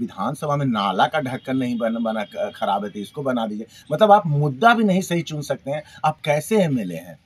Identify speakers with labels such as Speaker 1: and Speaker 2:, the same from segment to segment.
Speaker 1: विधानसभा में नाला का ढक्कन नहीं बना खराब है तो इसको बना दीजिए। मतलब आप मुद्दा भी नहीं सही चुन सकते हैं, आप कैसे एमएलए हैं?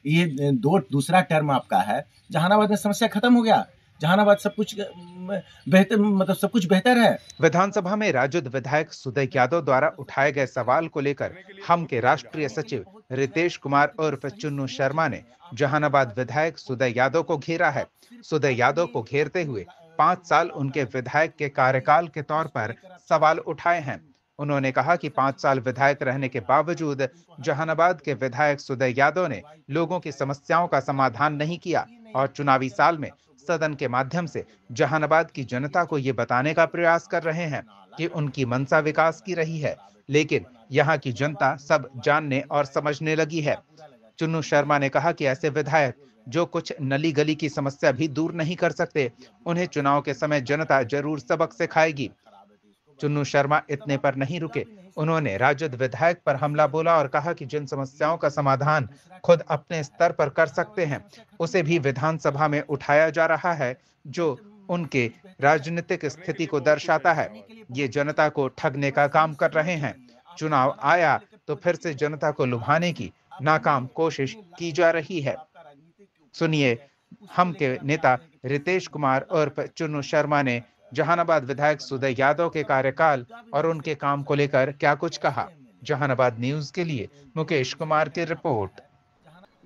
Speaker 1: ये दूसरा टर्म आपका है, जहानाबाद में समस्या खत्म हो गया, जहानाबाद सब कुछ बेहतर, मतलब सब कुछ बेहतर है।
Speaker 2: विधानसभा में राजद विधायक सुदय यादव द्वारा उठाए गए सवाल को लेकर हम के राष्ट्रीय सचिव रितेश कुमार उर्फ चुन्नू शर्मा ने जहानाबाद विधायक सुदय यादव को घेरा है। सुदय यादव को घेरते हुए 5 साल उनके विधायक के कार्यकाल के तौर पर सवाल उठाए हैं। उन्होंने कहा कि 5 साल विधायक रहने के बावजूद जहानाबाद के विधायक सुदय यादव ने लोगों की समस्याओं का समाधान नहीं किया और चुनावी साल में सदन के माध्यम से जहानाबाद की जनता को ये बताने का प्रयास कर रहे हैं कि उनकी मंशा विकास की रही है, लेकिन यहाँ की जनता सब जानने और समझने लगी है। चुन्नू शर्मा ने कहा कि ऐसे विधायक जो कुछ नली गली की समस्या भी दूर नहीं कर सकते, उन्हें चुनाव के समय जनता जरूर सबक सिखाएगी। चुन्नू शर्मा इतने पर नहीं रुके, उन्होंने राजद विधायक पर हमला बोला और कहा कि जिन समस्याओं का समाधान खुद अपने स्तर पर कर सकते हैं, उसे भी विधानसभा में उठाया जा रहा है, जो उनके राजनीतिक स्थिति को दर्शाता है। ये जनता को ठगने का काम कर रहे हैं। चुनाव आया तो फिर से जनता को लुभाने की नाकाम कोशिश की जा रही है। सुनिए हम के नेता रितेश कुमार उर्फ चुन्नू शर्मा ने जहानाबाद विधायक सुदय यादव के कार्यकाल और उनके काम को लेकर क्या कुछ कहा। जहानाबाद न्यूज के लिए मुकेश कुमार की रिपोर्ट।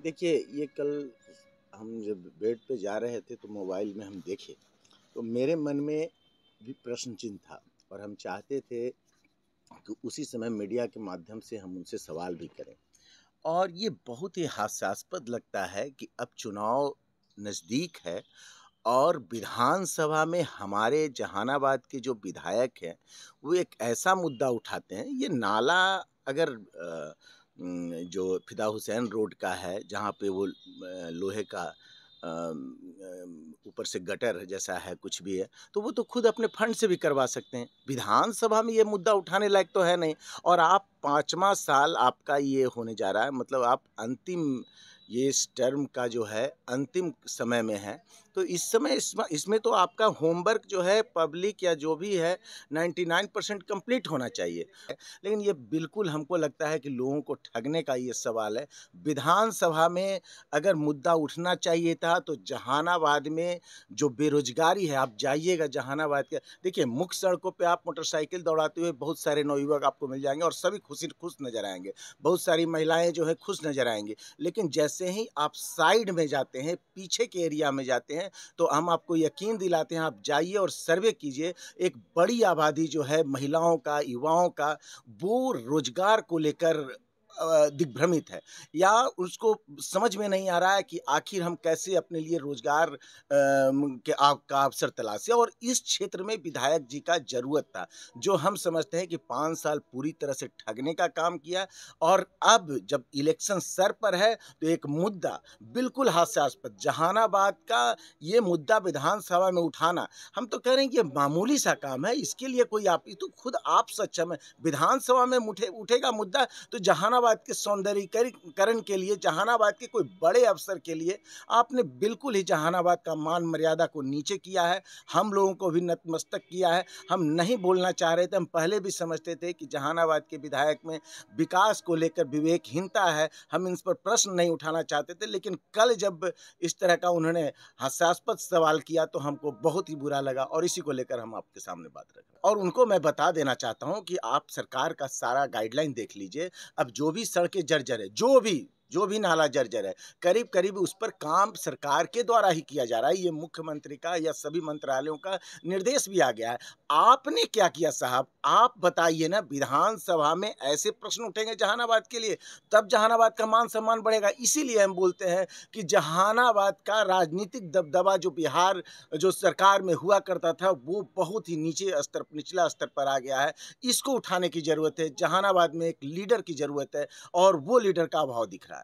Speaker 3: देखिए, ये कल हम जब बेड पे जा रहे थे तो मोबाइल में हम देखे तो मेरे मन में भी प्रश्न चिन्ह था और हम चाहते थे कि उसी समय मीडिया के माध्यम से हम उनसे सवाल भी करें। और ये बहुत ही हास्यास्पद लगता है कि अब चुनाव नज़दीक है और विधानसभा में हमारे जहानाबाद के जो विधायक हैं वो एक ऐसा मुद्दा उठाते हैं। ये नाला अगर जो फिदा हुसैन रोड का है, जहाँ पे वो लोहे का ऊपर से गटर जैसा है, कुछ भी है, तो वो तो खुद अपने फंड से भी करवा सकते हैं। विधानसभा में ये मुद्दा उठाने लायक तो है नहीं। और आप 5वां साल आपका ये होने जा रहा है, मतलब आप अंतिम, ये इस टर्म का जो है अंतिम समय में है। तो इस समय इसमें तो आपका होमवर्क जो है पब्लिक या जो भी है 99% कंप्लीट होना चाहिए। लेकिन ये बिल्कुल हमको लगता है कि लोगों को ठगने का ये सवाल है। विधानसभा में अगर मुद्दा उठना चाहिए था तो जहानाबाद में जो बेरोजगारी है, आप जाइएगा जहानाबाद के, देखिए मुख्य सड़कों पे आप मोटरसाइकिल दौड़ाते हुए बहुत सारे नवयुवक आपको मिल जाएंगे और सभी खुश नजर आएंगे। बहुत सारी महिलाएं जो है खुश नजर आएंगी। लेकिन जैसे ही आप साइड में जाते हैं, पीछे के एरिया में जाते हैं, तो हम आपको यकीन दिलाते हैं, आप जाइए और सर्वे कीजिए। एक बड़ी आबादी जो है महिलाओं का, युवाओं का, वो रोजगार को लेकर दिग्भ्रमित है या उसको समझ में नहीं आ रहा है कि आखिर हम कैसे अपने लिए रोजगार का अवसर तलाशें। और इस क्षेत्र में विधायक जी का जरूरत था, जो हम समझते हैं कि 5 साल पूरी तरह से ठगने का काम किया। और अब जब इलेक्शन सर पर है तो एक मुद्दा बिल्कुल हास्यास्पद, जहानाबाद का ये मुद्दा विधानसभा में उठाना, हम तो कह रहे हैं कि ये मामूली सा काम है। इसके लिए कोई आप तो खुद आप सक्षम है। विधानसभा में उठेगा मुद्दा तो जहानाबाद के सौंदर्यीकरण के लिए, जहानाबाद के कोई बड़े अफसर के लिए आपने बिल्कुल ही जहानाबाद का मान मर्यादा को नीचे किया है। हम लोगों को भी नतमस्तक किया है। हम नहीं बोलना चाह रहे थे, हम पहले भी समझते थे कि जहानाबाद के विधायक में विकास को लेकर विवेकहीनता है, हम इन पर प्रश्न नहीं उठाना चाहते थे। लेकिन कल जब इस तरह का उन्होंने हास्यास्पद सवाल किया तो हमको बहुत ही बुरा लगा और इसी को लेकर हम आपके सामने बात रख रहे हैं। और उनको मैं बता देना चाहता हूं कि आप सरकार का सारा गाइडलाइन देख लीजिए। अब जो भी सड़कें जर्जर है, जो भी नाला जर्जर है, करीब करीब उस पर काम सरकार के द्वारा ही किया जा रहा है। ये मुख्यमंत्री का या सभी मंत्रालयों का निर्देश भी आ गया है। आपने क्या किया साहब, आप बताइए ना। विधानसभा में ऐसे प्रश्न उठेंगे जहानाबाद के लिए, तब जहानाबाद का मान सम्मान बढ़ेगा। इसीलिए हम बोलते हैं कि जहानाबाद का राजनीतिक दबदबा जो बिहार जो सरकार में हुआ करता था, वो बहुत ही निचला स्तर पर आ गया है। इसको उठाने की जरूरत है। जहानाबाद में एक लीडर की जरूरत है और वो लीडर का अभाव दिख रहा है।